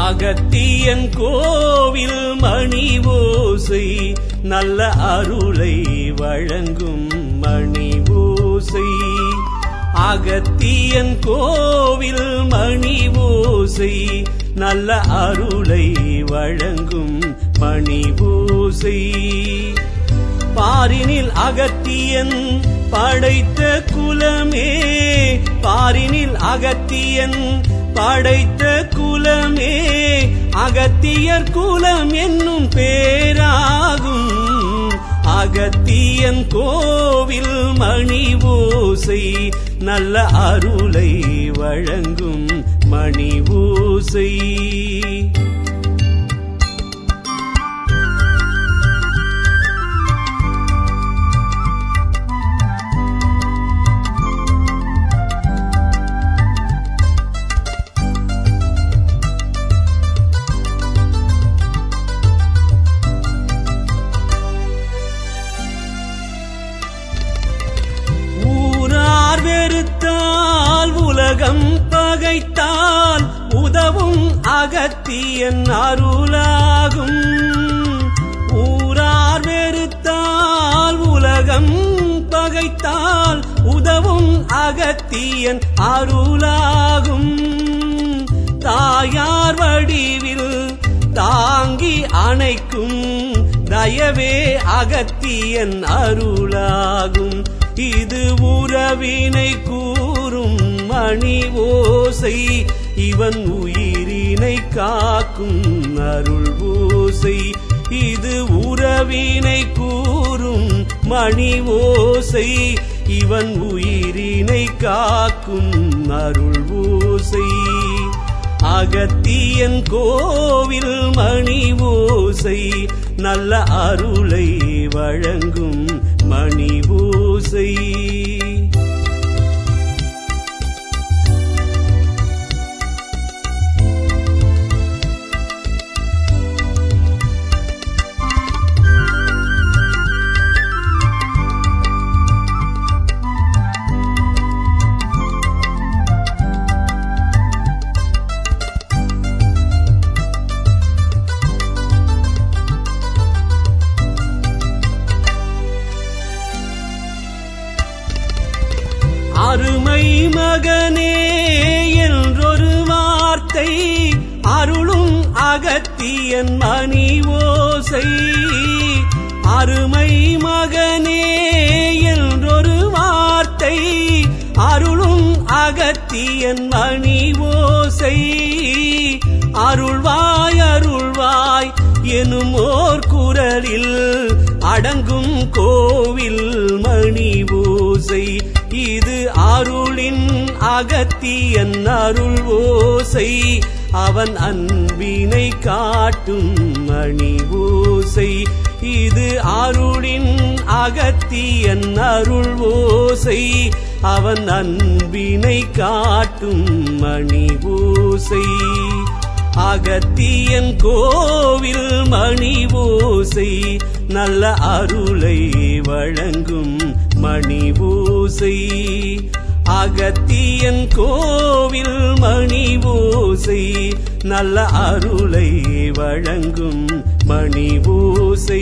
அகத்தியன் கோவில் மணி ஓசை நல்ல அருளை வழங்கும் மணி ஓசை. அகத்தியன் கோவில் மணி ஓசை நல்ல அருளை வழங்கும் மணி ஓசை. பாரினில் அகத்தியன் படைத்த குலமே, பாரினில் அகத்தியன் படைத்த குலமே, அகத்தியர் குலம் என்னும் பேராகும். அகத்தியன் கோவில் மணி ஓசை நல்ல அருளை வழங்கும் மணி ஓசை. வெறுத்தால் உலகம் பகைத்தால் உதவும் அகத்தியன் அருளாகும். ஊரார் வெறுத்தால் உலகம் பகைத்தால் உதவும் அகத்தியன் அருளாகும். தாயார் வடிவில் தாங்கி அணைக்கும் தயவே அகத்தியன் அருளாகும். இது உறவினை கூறும் மணி ஓசை, இவன் உயிரினை காக்கும் அருள் ஓசை. இது உறவினை கூறும் மணி ஓசை, இவன் உயிரினை காக்கும் அருள் ஓசை. அகத்தியன் கோவில் மணி ஓசை நல்ல அருளை வழங்கும் மணி ஓசை. அருமை மகனே என்றொரு வார்த்தை அருளும் அகத்தியன் மணி ஓசை. அருமை மகனே என்றொரு வார்த்தை அருளும் அகத்தியன் மணி ஓசை. அருள்வாய் அருள்வாய் எனும் ஓர் குரலில் அடங்கும் கோவில் மணி ஓசை. இது அருளின் அகத்தியன் அருள் ஓசை, அவன் அன்பினை காட்டும் மணி ஓசை. இது அருளின் அகத்தியன் அருள் ஓசை, அவன் அன்பினை காட்டும் மணி ஓசை. அகத்தியன் கோவில் மணி ஓசை நல்ல அருளை வழங்கும் மணி ஓசை. அகத்தியன் கோவில் மணி ஓசை நல்ல அருளை வழங்கும் மணி ஓசை.